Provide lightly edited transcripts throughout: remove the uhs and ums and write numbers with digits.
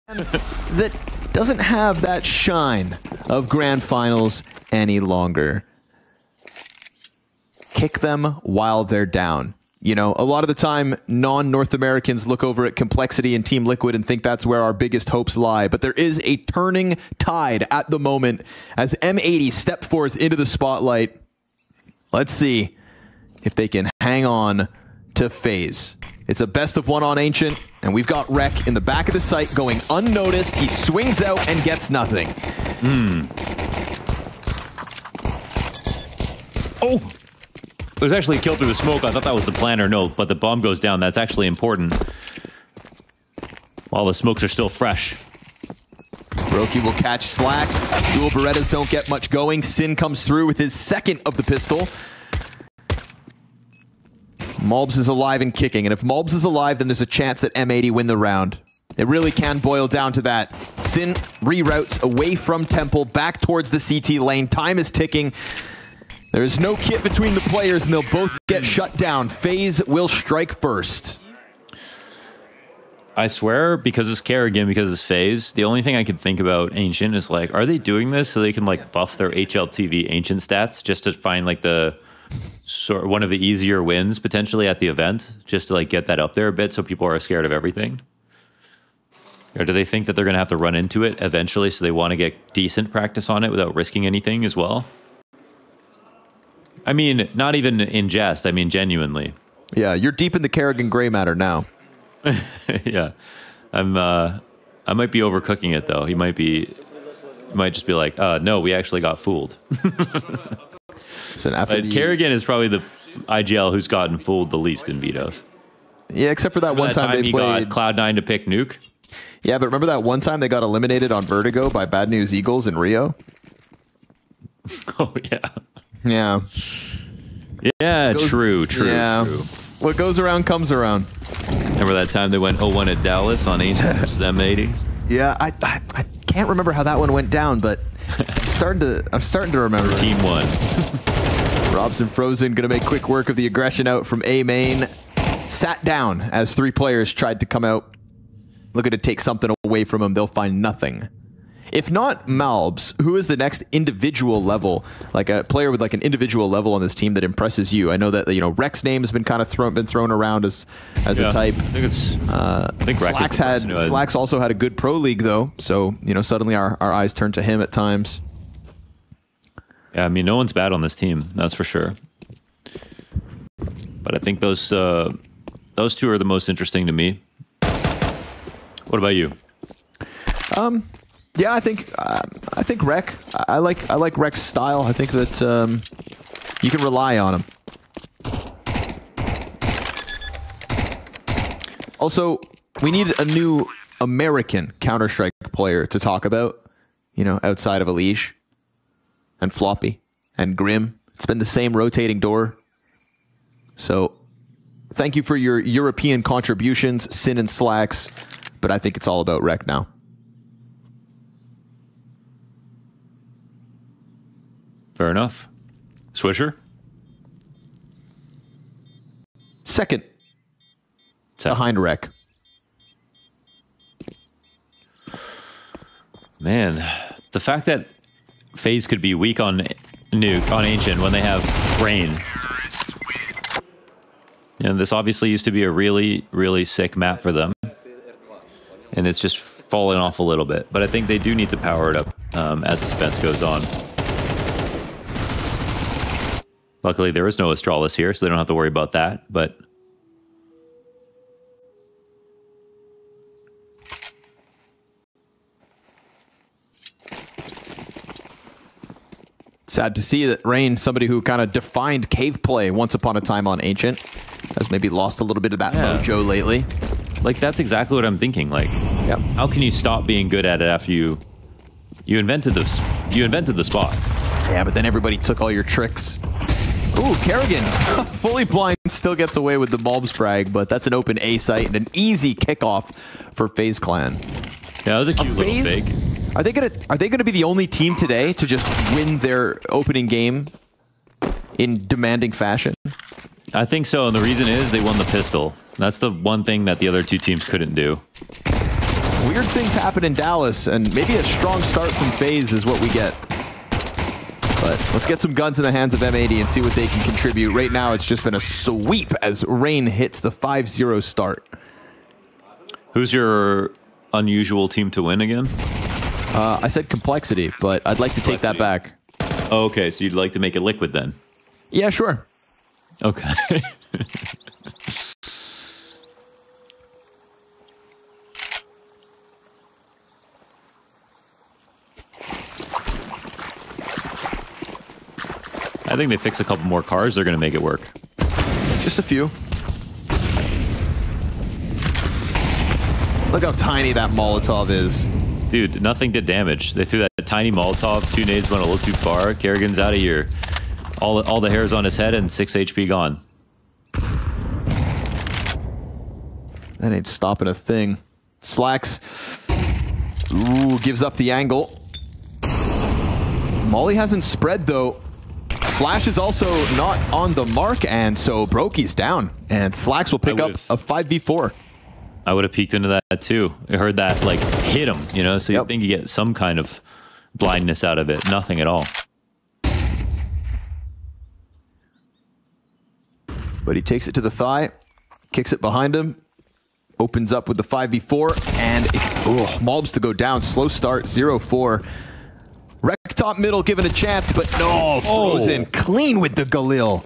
that doesn't have that shine of grand finals any longer. Kick them while they're down. You know, a lot of the time, non-North Americans look over at Complexity and Team Liquid and think that's where our biggest hopes lie. But there is a turning tide at the moment as M80 step forth into the spotlight. Let's see if they can hang on to FaZe. It's a best of one on Ancient, and we've got Rek in the back of the site going unnoticed. He swings out and gets nothing. Oh! It was actually a kill through the smoke. I thought that was the plan, or no, but the bomb goes down. That's actually important. While the smokes are still fresh. Roki will catch Slacks. Dual Berettas don't get much going. Sin comes through with his second of the pistol. Mulbs is alive and kicking, and if Mulbs is alive, then there's a chance that M80 win the round. It really can boil down to that. Sin reroutes away from Temple, back towards the CT lane. Time is ticking. There is no kit between the players, and they'll both get shut down. FaZe will strike first. I swear, because it's Kerrigan, because it's FaZe, the only thing I can think about Ancient is like, are they doing this so they can like buff their HLTV Ancient stats just to find like the one of the easier wins potentially at the event, just to like get that up there a bit so people are scared of everything? Or do they think that they're going to have to run into it eventually, so they want to get decent practice on it without risking anything as well? I mean, not even in jest. I mean, genuinely. Yeah, you're deep in the Kerrigan gray matter now. Yeah, I might be overcooking it though. He might just be like, no, we actually got fooled. So after Kerrigan is probably the IGL who's gotten fooled the least in vetoes. Yeah, except for that one time they played got Cloud9 to pick Nuke. Yeah, but remember that one time they got eliminated on Vertigo by Bad News Eagles in Rio? Oh yeah. Yeah. Yeah, true. What goes around comes around. Remember that time they went 0-1 at Dallas on Ancient versus M80? Yeah, I can't remember how that one went down, but I'm starting to remember. Team won. Robson Frozen gonna make quick work of the aggression out from A main. Sat down as three players tried to come out, looking to take something away from him. They'll find nothing. If not Malbs, who is the next individual level, like a player with like an individual level on this team that impresses you? I know that, you know, Rek's name has been kind of thrown around as a type. I think Slacks also had a good pro league though, so you know suddenly our eyes turn to him at times. Yeah, I mean no one's bad on this team, that's for sure. But I think those two are the most interesting to me. What about you? Yeah, I think Rek. I like Rek's style. I think that you can rely on him. Also, we need a new American Counter-Strike player to talk about. You know, outside of Elige and Floppy and Grim. It's been the same rotating door. So, thank you for your European contributions, Sin and Slacks. But I think it's all about Rek now. Fair enough. Swisher? Second. Behind Rek. Man, the fact that FaZe could be weak on Nuke, on Ancient, when they have Rain. And this obviously used to be a really, really sick map for them. And it's just fallen off a little bit. But I think they do need to power it up as this event goes on. Luckily, there is no Astralis here, so they don't have to worry about that. But sad to see that Rain, somebody who kind of defined cave play once upon a time on Ancient, has maybe lost a little bit of that mojo lately. Like, that's exactly what I'm thinking. Like, how can you stop being good at it after you invented this? You invented the spot. Yeah, but then everybody took all your tricks. Ooh, Kerrigan, fully blind, still gets away with the Mulbs frag, but that's an open A site and an easy kickoff for FaZe Clan. Yeah, that was a cute little fake. Are they gonna be the only team today to just win their opening game in demanding fashion? I think so, and the reason is they won the pistol. That's the one thing that the other two teams couldn't do. Weird things happen in Dallas, and maybe a strong start from FaZe is what we get. But let's get some guns in the hands of M80 and see what they can contribute. Right now, it's just been a sweep as Rain hits the 5-0 start. Who's your unusual team to win again? I said Complexity, but I'd like to take that back. Oh, okay, so you'd like to make it Liquid then? Yeah, sure. Okay. I think they fix a couple more cars, they're going to make it work. Just a few. Look how tiny that Molotov is. Dude, nothing did damage. They threw that tiny Molotov, 2 nades went a little too far. Kerrigan's out of here. All the hairs on his head and 6 HP gone. That ain't stopping a thing. Slacks. Ooh, gives up the angle. Molly hasn't spread though. Flash is also not on the mark, and so Brokey's down. And Slacks will pick up a 5v4. I would have peeked into that too. I heard that like hit him, you know, so you think you get some kind of blindness out of it. Nothing at all. But he takes it to the thigh, kicks it behind him, opens up with the 5v4, and it's Malbs to go down. Slow start, 0-4. Wreck top middle given a chance, but no, Frozen clean with the Galil.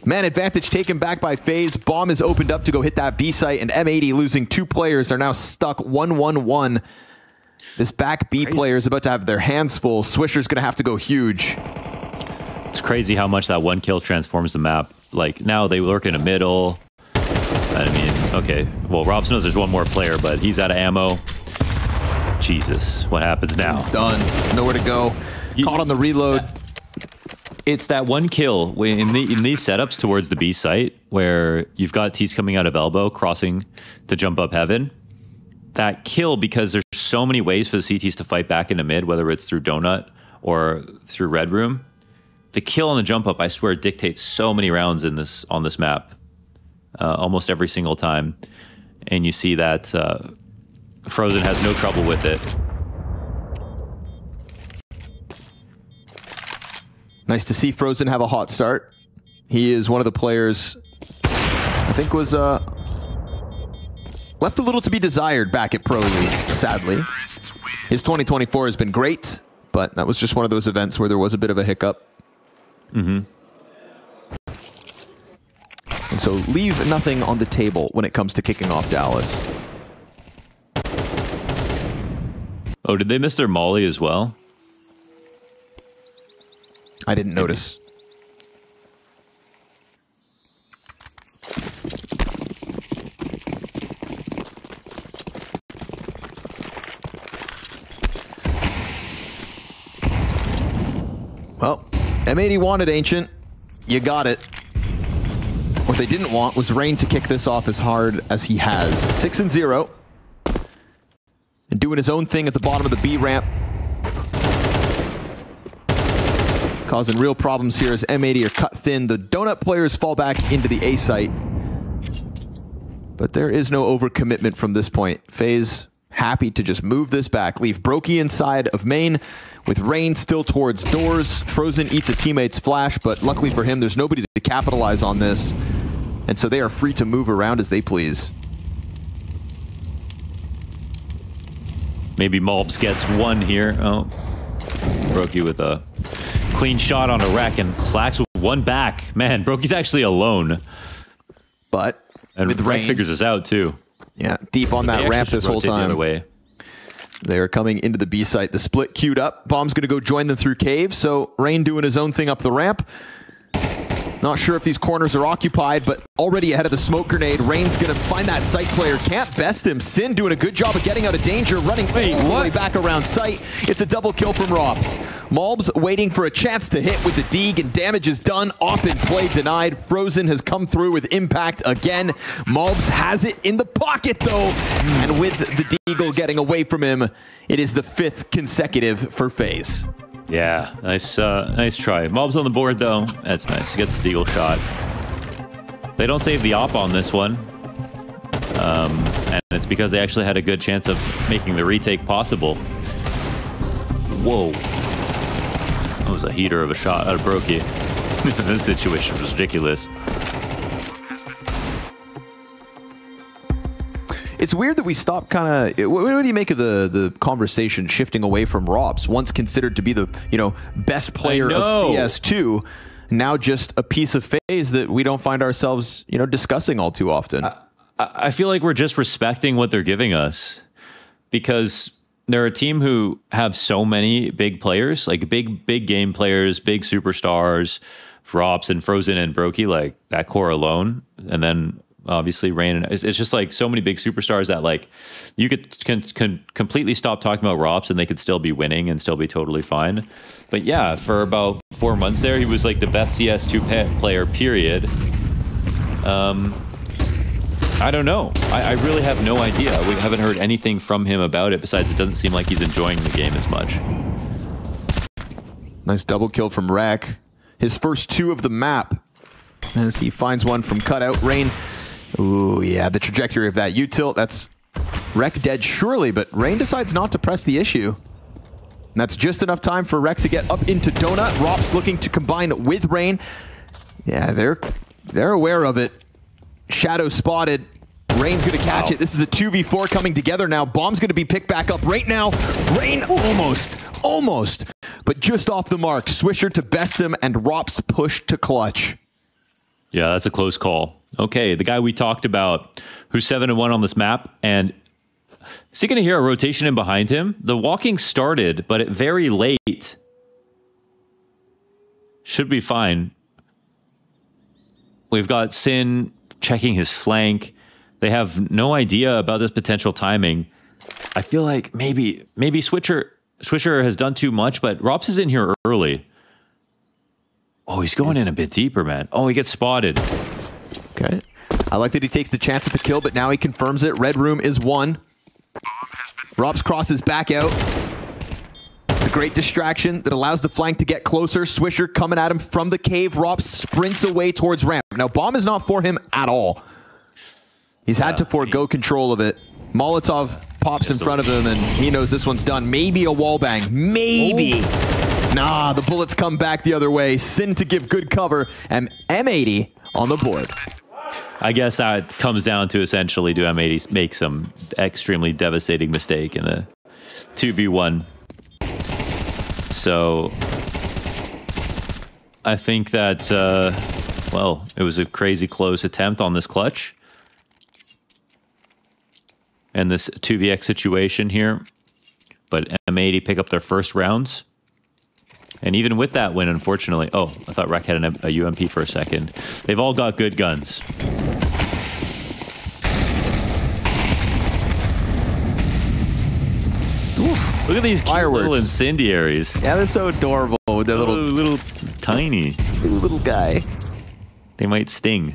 Man advantage taken back by FaZe. Bomb is opened up to go hit that B site, and M80 losing 2 players are now stuck 1-1-1. This back B player is about to have their hands full. Swisher's going to have to go huge. It's crazy how much that 1 kill transforms the map. Like, now they lurk in the middle. I mean, okay. Well, Robs knows there's one more player, but he's out of ammo. Jesus, what happens now? It's done. Nowhere to go. Caught on the reload. It's that 1 kill in these setups towards the B site where you've got T's coming out of elbow, crossing to jump up heaven. That kill, because there's so many ways for the CTs to fight back into mid, whether it's through donut or through red room. The kill on the jump up, I swear, dictates so many rounds on this map, almost every single time. And you see that Frozen has no trouble with it. Nice to see Frozen have a hot start. He is one of the players I think was left a little to be desired back at Pro League, sadly. His 2024 has been great, but that was just one of those events where there was a bit of a hiccup. And so leave nothing on the table when it comes to kicking off Dallas. Oh, did they miss their molly as well? I didn't notice. Well, M80 wanted Ancient. You got it. What they didn't want was Rain to kick this off as hard as he has. 6-0. And doing his own thing at the bottom of the B ramp. Causing real problems here as M80 are cut thin. The donut players fall back into the A site. But there is no overcommitment from this point. FaZe happy to just move this back. Leave Brokey inside of main with Rain still towards doors. Frozen eats a teammate's flash, but luckily for him, there's nobody to capitalize on this. And so they are free to move around as they please. Maybe Malbs gets one here. Oh, Brokey with a clean shot on a wreck, and Slacks with one back. Man, Brokey's actually alone. But and with Rain Rain figures us out too. Yeah, deep on that ramp this whole time. The other way. They are coming into the B site. The split queued up. Bomb's going to go join them through cave. So Rain doing his own thing up the ramp. Not sure if these corners are occupied, but already ahead of the smoke grenade. Rain's going to find that site player. Can't best him. Sin doing a good job of getting out of danger, running all the way back around site. It's a double kill from Robs. Malbs waiting for a chance to hit with the Deeg, and damage is done. Off in play denied. Frozen has come through with impact again. Malbs has it in the pocket, though. And with the Deagle getting away from him, it is the 5th consecutive for FaZe. Yeah, nice try. Mob's on the board, though. That's nice. He gets the deagle shot. They don't save the op on this one. And it's because they actually had a good chance of making the retake possible. Whoa. That was a heater of a shot out of Brokey. This situation was ridiculous. It's weird that we stopped kind of... What do you make of the conversation shifting away from Robs, once considered to be the best player of CS2, now just a piece of FaZe that we don't find ourselves discussing all too often? I feel like we're just respecting what they're giving us, because they're a team who have so many big players, like big game players, big superstars, Robs and Frozen and Brokey, like that core alone, and then obviously Rain. And it's just like so many big superstars that like you can completely stop talking about Robs and they could still be winning and still be totally fine. But yeah, for about 4 months there, he was like the best CS2 player, period. I don't know. I really have no idea. We haven't heard anything from him about it, besides it doesn't seem like he's enjoying the game as much. Nice double kill from Rek. His first 2 of the map. As he finds one from cutout. Rain. Ooh, yeah, the trajectory of that U-tilt. That's Rek dead surely, but Rain decides not to press the issue. And that's just enough time for Rek to get up into Donut. Robs looking to combine with Rain. Yeah, they're aware of it. Shadow spotted. Rain's going to catch it. This is a 2v4 coming together now. Bomb's going to be picked back up right now. Rain almost, but just off the mark. Swisher to best him, and Rops pushed to clutch. Yeah, that's a close call. Okay, the guy we talked about, who's 7-1 on this map, and is he going to hear a rotation in behind him? The walking started, but very late. Should be fine. We've got Sin checking his flank. They have no idea about this potential timing. I feel like maybe Swisher has done too much, but Rops is in here early. Oh, he's going in a bit deeper, man. Oh, he gets spotted. Okay. I like that he takes the chance at the kill, but now he confirms it. Red room is 1. Rops crosses back out. It's a great distraction that allows the flank to get closer. Swisher coming at him from the cave. Rops sprints away towards ramp. Now, bomb is not for him at all. He's had to forego control of it. Molotov pops in front of him, and he knows this one's done. Maybe a wallbang. Maybe. Oh. Nah, the bullets come back the other way. Sin to give good cover, and M80 on the board. I guess that comes down to essentially, do M80 make some extremely devastating mistake in the 2v1? So I think that, well, it was a crazy close attempt on this clutch. And this 2vx situation here. But M80 pick up their first rounds. And even with that win, unfortunately... Oh, I thought Rek had a UMP for a second. They've all got good guns. Oof, look at these cute little incendiaries. Yeah, they're so adorable with their little tiny. Little guy. They might sting.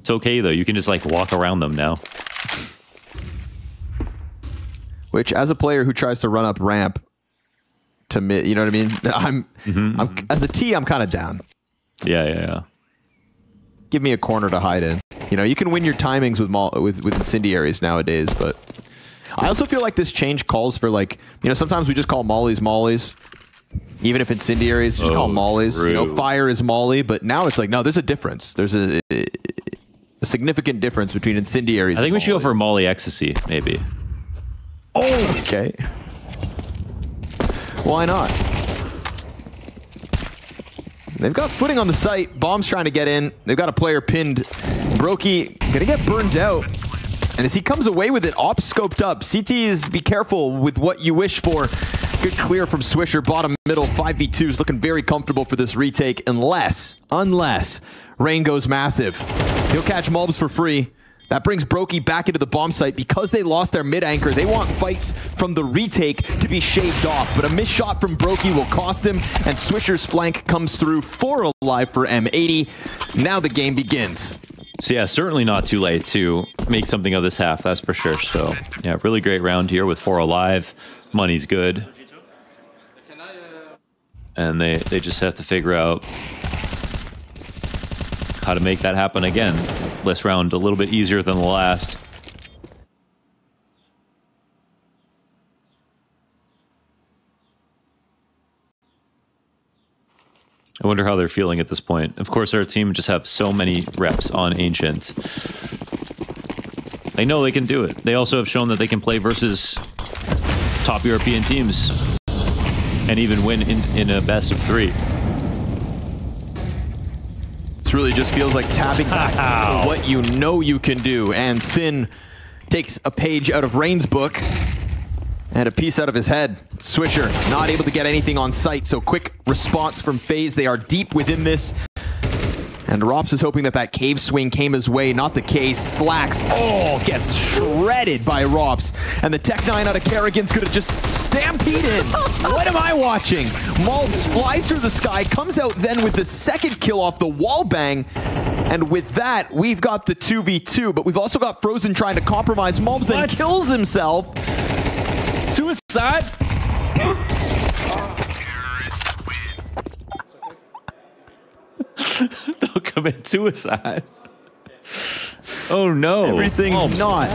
It's okay, though. You can just, like, walk around them now. Which, as a player who tries to run up ramp to mid, you know what I mean? I'm as a T, I'm kind of down. Yeah. Give me a corner to hide in. You know, you can win your timings with incendiaries nowadays, but I also feel like this change calls for, like, you know, sometimes we just call mollies mollies. Even if incendiaries, just call mollies. True. You know, fire is molly, but now it's like, no, there's a difference. There's a significant difference between incendiaries. I think we should go for molly ecstasy, maybe. Oh, okay. Why not? They've got footing on the site. Bomb's trying to get in. They've got a player pinned. Brokey gonna get burned out. And as he comes away with it, Ops scoped up. CTs, be careful with what you wish for. Good clear from Swisher. Bottom middle, 5v2s looking very comfortable for this retake. Unless Rain goes massive. He'll catch Mulbs for free. That brings Brokey back into the bomb site. Because they lost their mid anchor, they want fights from the retake to be shaved off. But a missed shot from Brokey will cost him, and Swisher's flank comes through 4 alive for M80. Now the game begins. So yeah, certainly not too late to make something of this half, that's for sure. So yeah, really great round here with 4 alive. Money's good. And they just have to figure out how to make that happen again. This round a little bit easier than the last. I wonder how they're feeling at this point. Of course, our team just have so many reps on Ancient. They know they can do it. They also have shown that they can play versus top European teams and even win in a best of 3. This really just feels like tapping back to what you know you can do. And Sin takes a page out of Rain's book and a piece out of his head. Swisher not able to get anything on site, so quick response from FaZe. They are deep within this. And Rops is hoping that that cave swing came his way. Not the case. Slacks. Oh, gets shredded by Rops. And the Tech 9 out of Kerrigan's gonna just stampede in. What am I watching? Maltz flies through the sky, comes out then with the second kill off the wall bang. And with that, we've got the 2v2, but we've also got Frozen trying to compromise Maltz, then kills himself. Suicide? They'll commit suicide. Oh no. Everything's not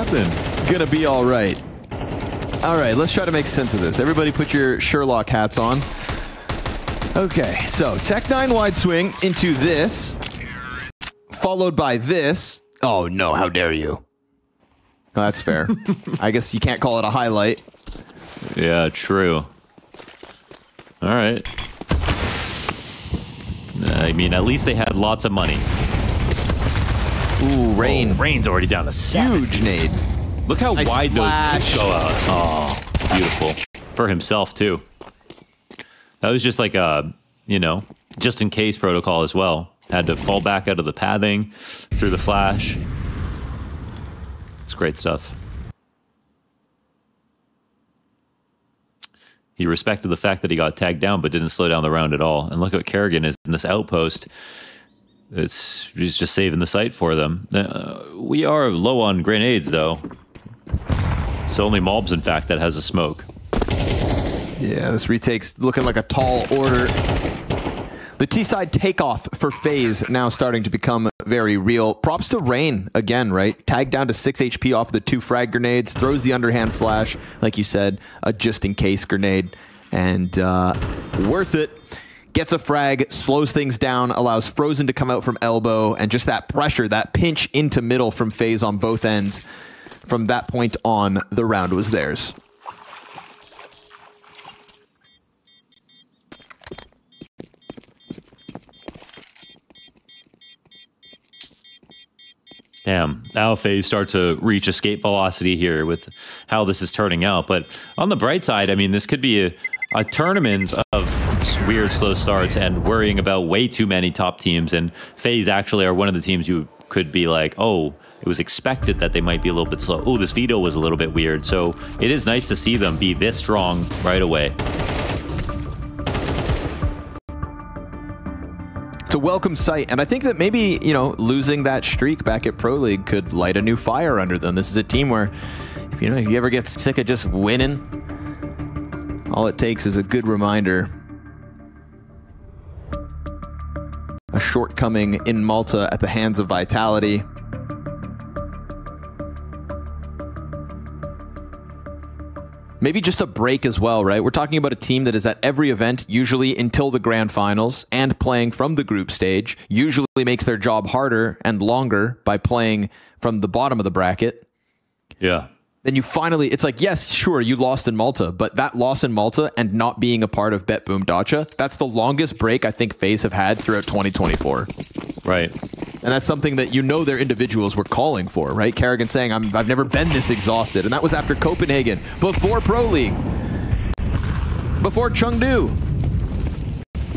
gonna be all right. All right, let's try to make sense of this. Everybody put your Sherlock hats on. Okay, so Tech 9 wide swing into this, followed by this. Oh no, how dare you. Oh, that's fair. I guess you can't call it a highlight. Yeah, true. All right. I mean, at least they had lots of money. Ooh, Rain. Oh, Rain's already down to 7. Huge nade. Look how nice wide flash. those go out. Oh, beautiful. For himself, too. That was just like a, you know, just in case protocol as well. Had to fall back out of the pathing through the flash. It's great stuff. He respected the fact that he got tagged down, but didn't slow down the round at all. And look what Kerrigan is in this outpost. He's just saving the site for them. We are low on grenades, though. It's only Malbs, in fact, that has a smoke. Yeah, this retake's looking like a tall order. The T-side takeoff for FaZe now starting to become very real. Props to Rain again, right? Tagged down to 6 HP off the 2 frag grenades, throws the underhand flash, like you said, a just-in-case grenade, and worth it. Gets a frag, slows things down, allows Frozen to come out from elbow, and just that pressure, that pinch into middle from FaZe on both ends. From that point on, the round was theirs. Damn, now FaZe start to reach escape velocity here with how this is turning out. But on the bright side, I mean, this could be a tournament of weird slow starts and worrying about way too many top teams. And FaZe actually are one of the teams you could be like, oh, it was expected that they might be a little bit slow. Oh, this veto was a little bit weird. So it is nice to see them be this strong right away. It's a welcome sight, and I think that maybe, you know, losing that streak back at Pro League could light a new fire under them. This is a team where, if you ever get sick of just winning, all it takes is a good reminder. A shortcoming in Malta at the hands of Vitality. Maybe just a break as well, right? We're talking about a team that is at every event, usually until the grand finals, and playing from the group stage, usually makes their job harder and longer by playing from the bottom of the bracket. Yeah. Then you finally, it's like, yes, sure, you lost in Malta, but that loss in Malta and not being a part of Bet Boom Dacha, that's the longest break I think FaZe have had throughout 2024. Right. And that's something that you know their individuals were calling for, right? Kerrigan saying, I've never been this exhausted. And that was after Copenhagen, before Pro League, before Chengdu.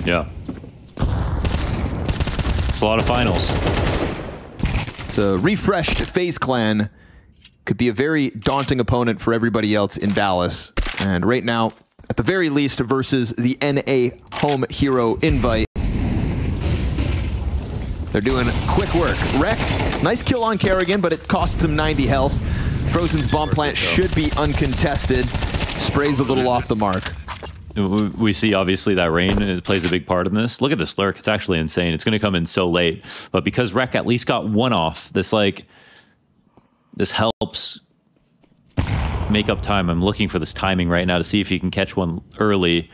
Yeah. It's a lot of finals. It's a refreshed FaZe clan. Could be a very daunting opponent for everybody else in Dallas. And right now, at the very least, versus the NA home hero invite. They're doing quick work. Wreck, nice kill on Kerrigan, but it costs him 90 health. Frozen's bomb plant should be uncontested. Sprays a little off the mark. we see obviously that rain plays a big part in this. Look at this lurk. It's actually insane. It's going to come in so late. But because Rec at least got one off, this helps make up time. I'm looking for this timing right now to see if he can catch one early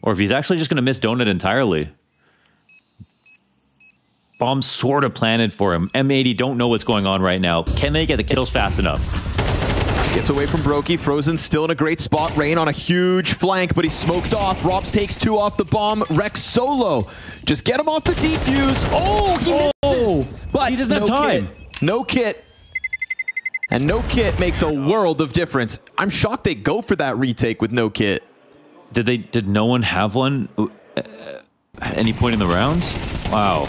or if he's actually just going to miss Donut entirely. Bomb sort of planted for him. M80 don't know what's going on right now. Can they get the kills fast enough? Gets away from Brokey. Frozen still in a great spot. Rain on a huge flank, but he's smoked off. Rops takes 2 off the bomb. Rex solo. Just get him off the defuse. Oh, he misses. But he doesn't have time. Kit. No kit. And no kit makes a world of difference. I'm shocked they go for that retake with no kit. Did no one have one at any point in the round? Wow.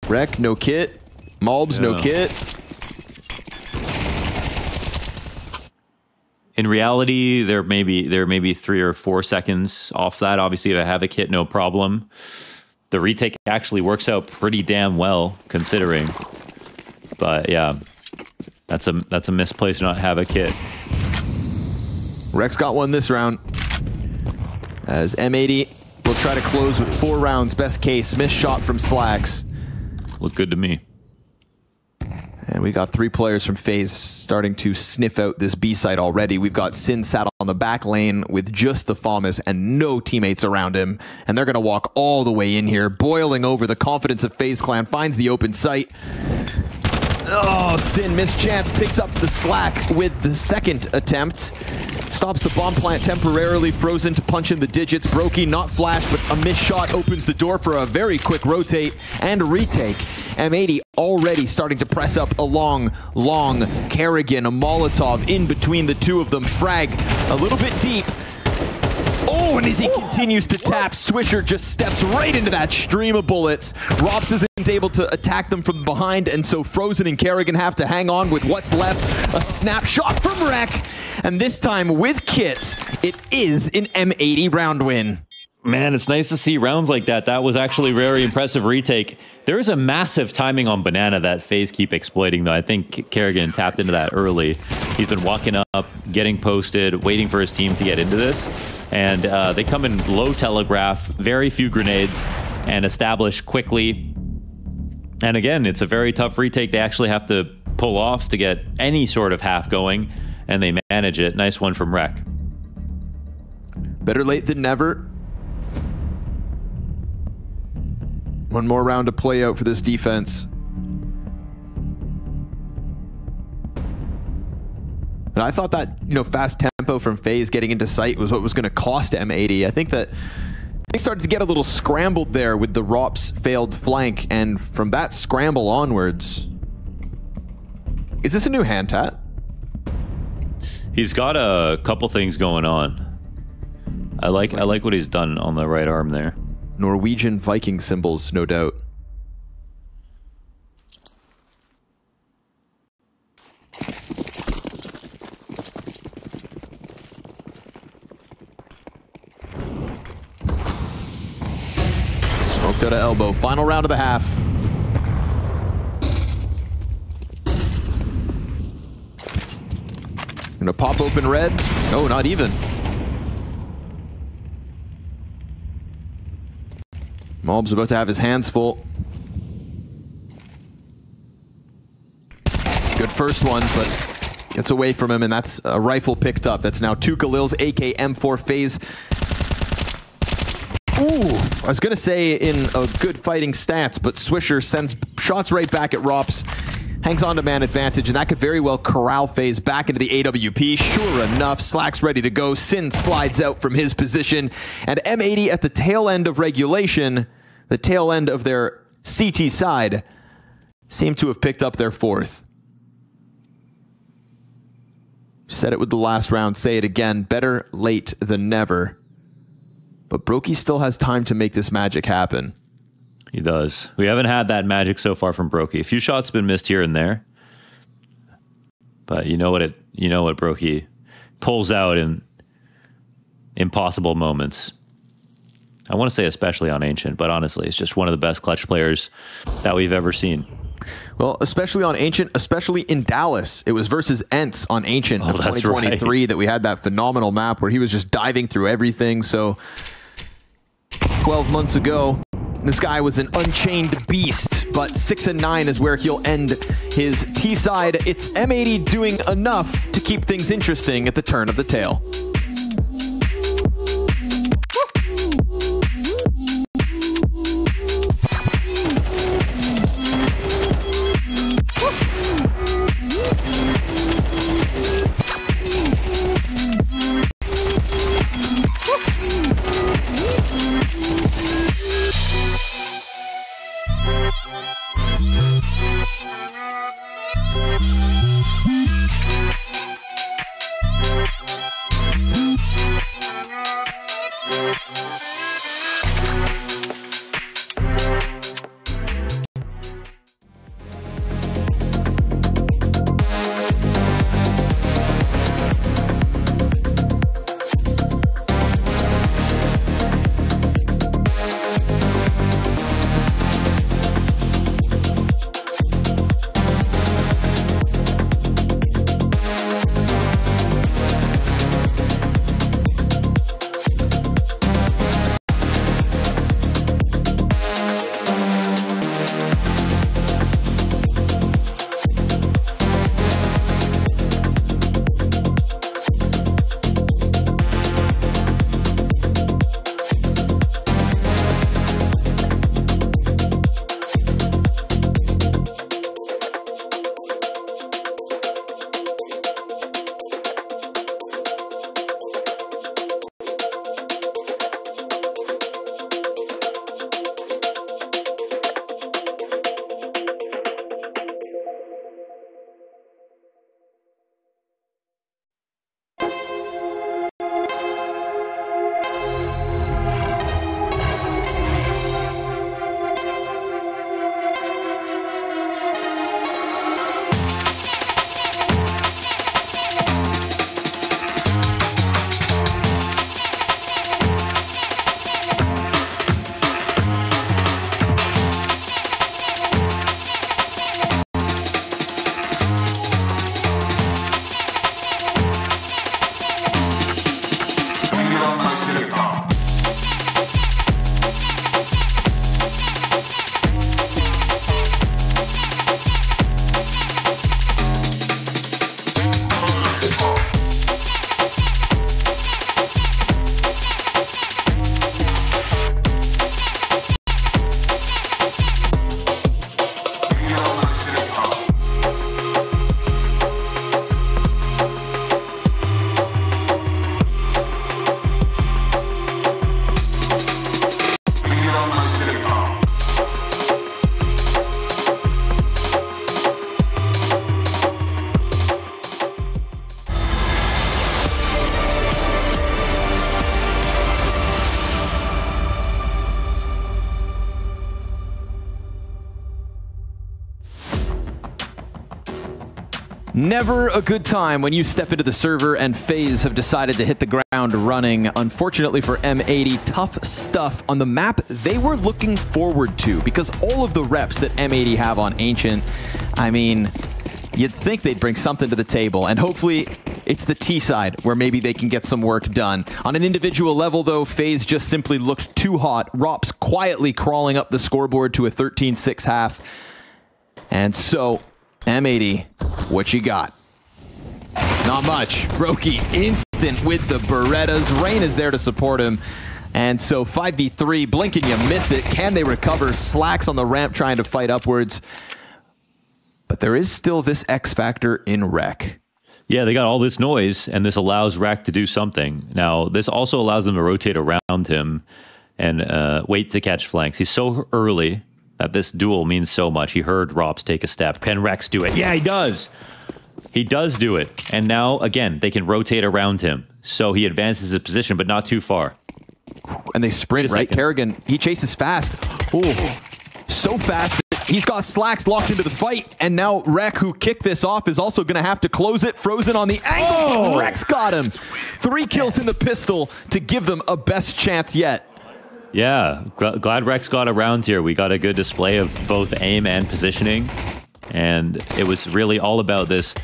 Rec, no kit. Malbs, no kit. In reality, there may be 3 or 4 seconds off that. Obviously, if I have a kit, no problem. The retake actually works out pretty damn well, considering. But yeah, that's a misplaced to not have a kit. Rex got one this round. As M80 will try to close with 4 rounds, best case. Missed shot from Slacks. Looked good to me. And we got 3 players from FaZe starting to sniff out this B site already. We've got Sin sat on the back lane with just the FAMAS and no teammates around him. And they're going to walk all the way in here, boiling over. The confidence of FaZe Clan finds the open site. Oh, Sin missed chance, picks up the slack with the second attempt. Stops the bomb plant temporarily, Frozen to punch in the digits. Brokey not flash, but a missed shot opens the door for a very quick rotate and retake. M80 already starting to press up along long. Kerrigan, a Molotov in between the two of them. Frag a little bit deep. Oh, and as he continues to tap, Swisher just steps right into that stream of bullets. Rops isn't able to attack them from behind, and so Frozen and Kerrigan have to hang on with what's left. A snapshot from Rec, and this time with kit, it is an M80 round win. Man, it's nice to see rounds like that. That was actually a very impressive retake. There is a massive timing on Banana that FaZe keep exploiting, though. I think Kerrigan tapped into that early. He's been walking up, getting posted, waiting for his team to get into this. And they come in low telegraph, very few grenades, and establish quickly. And again, it's a very tough retake. They actually have to pull off to get any sort of half going, and they manage it. Nice one from Rec. Better late than never. One more round to play out for this defense. And I thought that, fast tempo from FaZe getting into sight was what was going to cost M80. I think that they started to get a little scrambled there with the Rops failed flank, and from that scramble onwards... Is this a new hand tat? He's got a couple things going on. I like what he's done on the right arm there. Norwegian Viking symbols, no doubt. Smoked out of elbow. Final round of the half. Gonna pop open red. No, not even. Malb's about to have his hands full. Good first one, but gets away from him, and that's a rifle picked up. That's now 2 Khalil's AK M4 FaZe. Ooh, I was going to say in a good fighting stance, but Swisher sends shots right back at Rops. Hangs on to man advantage, and that could very well corral FaZe back into the AWP. Sure enough, Slack's ready to go. Sin slides out from his position, and M80 at the tail end of regulation, the tail end of their CT side, seem to have picked up their 4th. Said it with the last round, say it again. Better late than never. But Brokey still has time to make this magic happen. He does. We haven't had that magic so far from Brokey. A few shots have been missed here and there. But you know what Brokey pulls out in impossible moments. I want to say especially on Ancient, but honestly, it's just one of the best clutch players that we've ever seen. Well, especially on Ancient, especially in Dallas. It was versus Ents on Ancient of 2023 that we had that phenomenal map where he was just diving through everything. So 12 months ago, this guy was an unchained beast, but 6 and 9 is where he'll end his T side. It's M80 doing enough to keep things interesting at the turn of the tail. Never a good time when you step into the server and FaZe have decided to hit the ground running. Unfortunately for M80, tough stuff on the map they were looking forward to because all of the reps that M80 have on Ancient, I mean, you'd think they'd bring something to the table, and hopefully it's the T side where maybe they can get some work done. On an individual level, though, FaZe just simply looked too hot. Rops quietly crawling up the scoreboard to a 13-6 half. And so, M80, what you got? Not much. Roki instant with the Berettas. Rain is there to support him. And so 5v3, blink and you miss it. Can they recover? Slacks on the ramp trying to fight upwards. But there is still this X factor in Rec. Yeah, they got all this noise, and this allows Rack to do something. Now, this also allows them to rotate around him and wait to catch flanks. He's so early that this duel means so much. He heard Rops take a step. Can Rex do it? Yeah, he does. He does do it. And now, again, they can rotate around him. So he advances his position, but not too far. And they sprint, right? Kerrigan, he chases fast. Ooh, so fast. He's got Slacks locked into the fight, and now Rek, who kicked this off, is also going to have to close it. Frozen on the angle. Oh! Rek's got him. 3 kills in the pistol to give them a best chance yet. Yeah, glad Rex got around here. We got a good display of both aim and positioning. And it was really all about this,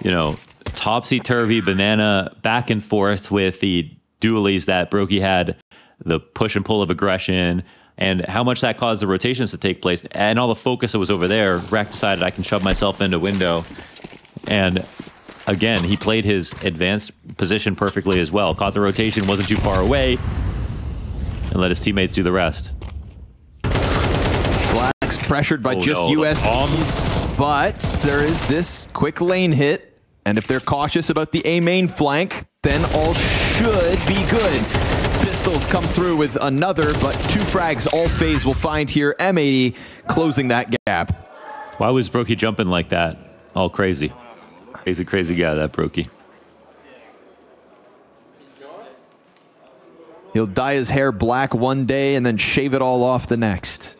you know, topsy-turvy banana back and forth with the dualies that Brokey had, the push and pull of aggression, and how much that caused the rotations to take place. And all the focus that was over there, Rex decided I can shove myself into window. And again, he played his advanced position perfectly as well. Caught the rotation, wasn't too far away, and let his teammates do the rest. Slacks pressured by just USPs, but there is this quick lane hit, and if they're cautious about the A main flank, then all should be good. Pistols come through with another, but 2 frags all FaZe will find here. M80 closing that gap. Why was Brokey jumping like that? All crazy. Crazy guy, that Brokey. He'll dye his hair black one day and then shave it all off the next.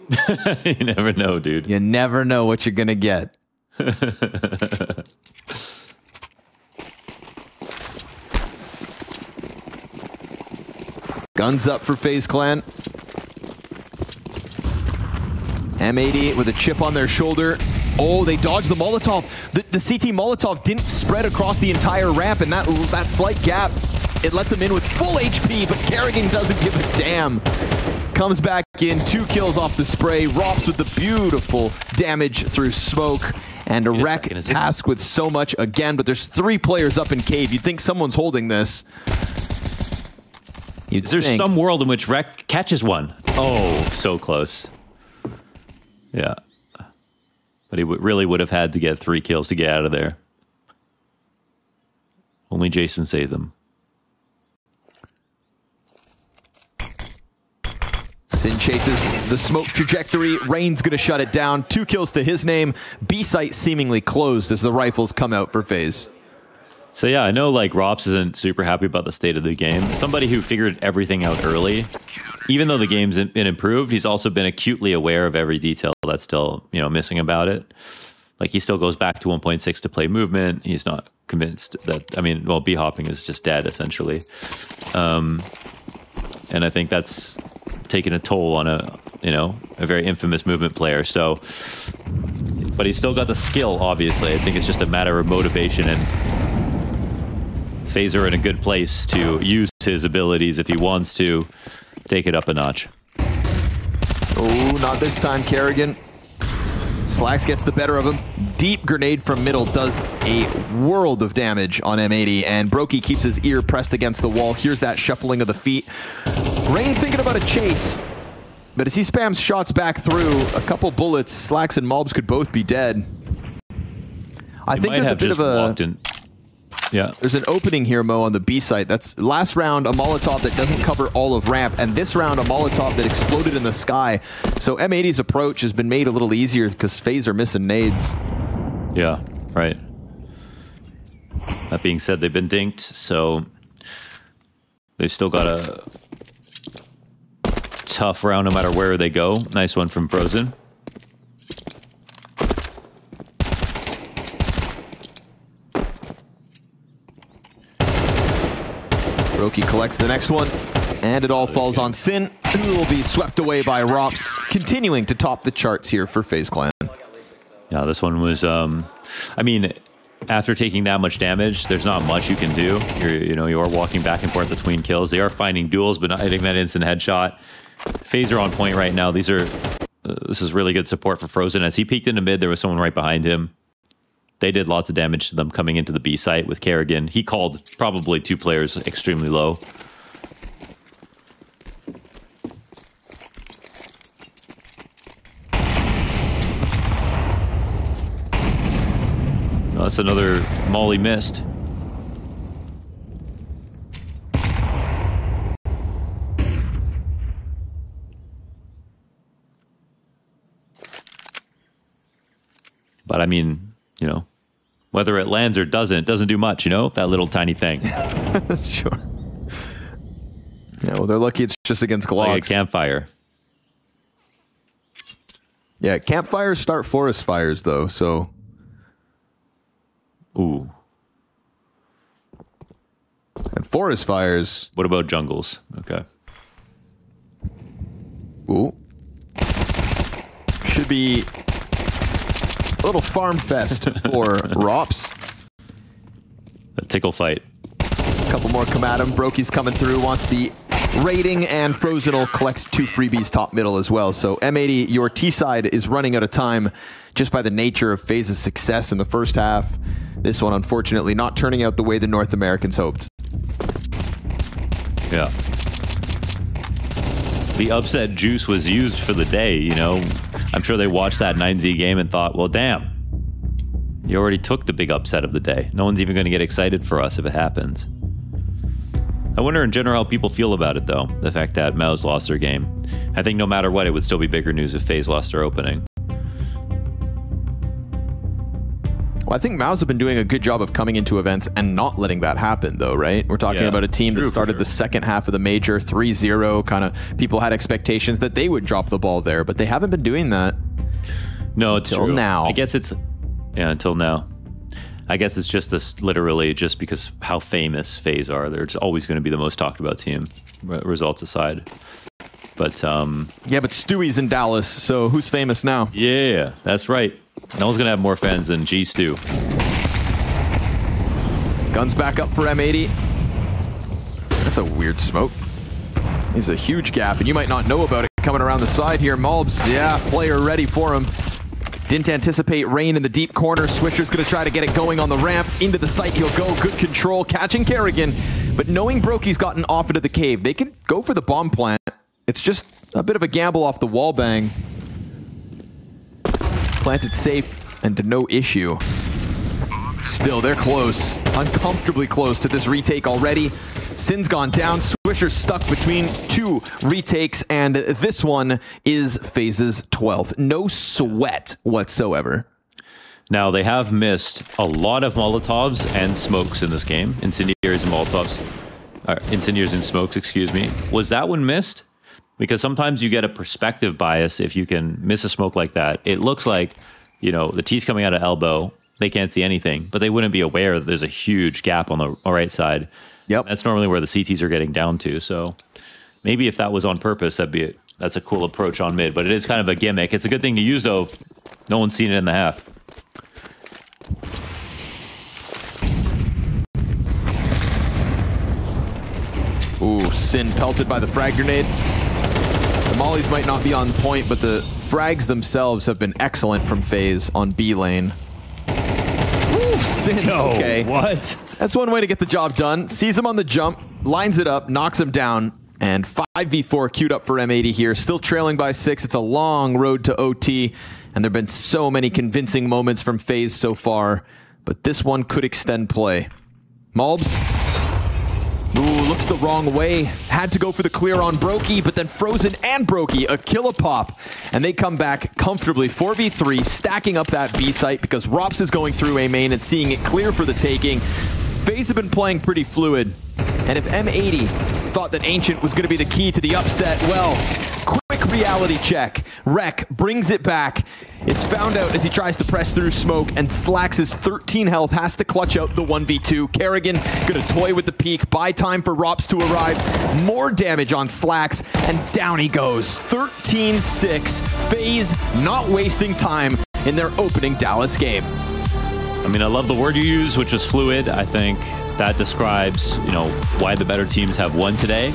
You never know, dude. You never know what you're going to get. Guns up for FaZe Clan. M80 with a chip on their shoulder. Oh, they dodged the Molotov. The CT Molotov didn't spread across the entire ramp, and that slight gap, it let them in with full HP, but Kerrigan doesn't give a damn. Comes back in, 2 kills off the spray. Rops with the beautiful damage through smoke. And a wreck tasked with so much again, but there's 3 players up in cave. You'd think someone's holding this. There's some world in which Wreck catches one. Oh, so close. Yeah. But he really would have had to get 3 kills to get out of there. Only Jason saved them. Sin chases the smoke trajectory. Rain's going to shut it down. 2 kills to his name. B site seemingly closed as the rifles come out for FaZe. So yeah, I know like Rops isn't super happy about the state of the game. Somebody who figured everything out early, even though the game's been improved, he's also been acutely aware of every detail that's still, you know, missing about it. Like he still goes back to 1.6 to play movement. He's not convinced that, I mean, well, B-hopping is just dead essentially. And I think that's taken a toll on a very infamous movement player. So, but he's still got the skill, obviously. I think it's just a matter of motivation, and FaZe are in a good place to use his abilities if he wants to take it up a notch. Oh, not this time, Kerrigan. Slacks gets the better of him. Deep grenade from middle does a world of damage on M80, and Brokey keeps his ear pressed against the wall. Here's that shuffling of the feet. Rain thinking about a chase, but as he spams shots back through, a couple bullets, Slacks and Mobs could both be dead. I think there's a bit of a... Yeah. There's an opening here, Mo, on the B site. That's last round, a Molotov that doesn't cover all of ramp, and this round, a Molotov that exploded in the sky. So M80's approach has been made a little easier because FaZe are missing nades. Yeah, right. That being said, they've been dinked, so they've still got a tough round no matter where they go. Nice one from Frozen. Brokey collects the next one, and it all falls on Sin, who will be swept away by Rops, continuing to top the charts here for FaZe Clan. Yeah, this one was, I mean, after taking that much damage, there's not much you can do. You are walking back and forth between kills. They are finding duels, but not hitting that instant headshot. FaZe are on point right now. This is really good support for Frozen. As he peeked into mid, there was someone right behind him. They did lots of damage to them coming into the B site with Kerrigan. He called probably 2 players extremely low. Oh, that's another Molly missed. But I mean, you know, whether it lands or doesn't do much, you know, that little tiny thing. Sure. Yeah, well, they're lucky it's just against Glocks. Like a campfire. Yeah, campfires start forest fires, though, so... Ooh. And forest fires... What about jungles? Okay. Ooh. Should be a little farm fest for Rops. A tickle fight. A couple more come at him. Brokey's coming through, wants the rating, and Frozen will collect 2 freebies top middle as well. So M80, your T side is running out of time just by the nature of FaZe's success in the first half. This one, unfortunately, not turning out the way the North Americans hoped. Yeah. The upset juice was used for the day, you know. I'm sure they watched that 9Z game and thought, well, damn, you already took the big upset of the day. No one's even going to get excited for us if it happens. I wonder in general how people feel about it, though, the fact that Mouse lost their game. I think no matter what, it would still be bigger news if FaZe lost their opening. Well, I think Mouse have been doing a good job of coming into events and not letting that happen, though, right? We're talking about a team that started the second half of the major 3-0. Kind of people had expectations that they would drop the ball there, but they haven't been doing that. No, it's until true. now. I guess it's until now. I guess it's just this literally just because how famous FaZe are. They're just always going to be the most talked about team, results aside. But yeah, but Stewie's in Dallas, so who's famous now? Yeah, that's right. No one's going to have more fans than G Stew. Guns back up for M80. That's a weird smoke. There's a huge gap, and you might not know about it coming around the side here. Malbs, yeah, player ready for him. Didn't anticipate Rain in the deep corner. Swisher's going to try to get it going on the ramp. Into the site he'll go. Good control, catching Kerrigan. But knowing Brokey's gotten off into the cave, they can go for the bomb plant. It's just a bit of a gamble off the wall bang. Planted safe and to no issue. Still, they're close. Uncomfortably close to this retake already. Sin's gone down. Swisher's stuck between 2 retakes, and this one is FaZe's 12th. No sweat whatsoever. Now, they have missed a lot of Molotovs and smokes in this game. Incendiaries and Molotovs. Incendiaries and smokes, excuse me. Was that one missed? Because sometimes you get a perspective bias if you can miss a smoke like that. It looks like, you know, the T's coming out of elbow. They can't see anything, but they wouldn't be aware that there's a huge gap on the right side. Yep. That's normally where the CTs are getting down to. So maybe if that was on purpose, that's a cool approach on mid. But it is kind of a gimmick. It's a good thing to use, though. No one's seen it in the half. Ooh, Sin pelted by the frag grenade. The mollies might not be on point, but the frags themselves have been excellent from FaZe on B lane. Ooh, Sin. No, okay. What? That's one way to get the job done. Sees him on the jump, lines it up, knocks him down, and 5v4 queued up for M80 here. Still trailing by 6. It's a long road to OT, and there have been so many convincing moments from FaZe so far, but this one could extend play. Malbs. Ooh, looks the wrong way. Had to go for the clear on Brokey, but then Frozen and Brokey, a kill-a-pop. And they come back comfortably, 4v3, stacking up that B site because Rops is going through A main and seeing it clear for the taking. FaZe have been playing pretty fluid. And if M80 thought that Ancient was going to be the key to the upset, well, quick reality check. Rek brings it back. It's found out as he tries to press through smoke, and Slacks' 13 health has to clutch out the 1v2. Kerrigan gonna toy with the peak, buy time for Rops to arrive. More damage on Slacks, and down he goes. 13-6. FaZe not wasting time in their opening Dallas game. I mean, I love the word you use, which is fluid. I think that describes, you know, why the better teams have won today.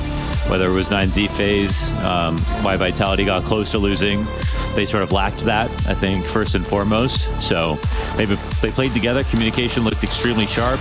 Whether it was 9Z FaZe, why Vitality got close to losing. They sort of lacked that, I think, first and foremost. So they played together. Communication looked extremely sharp.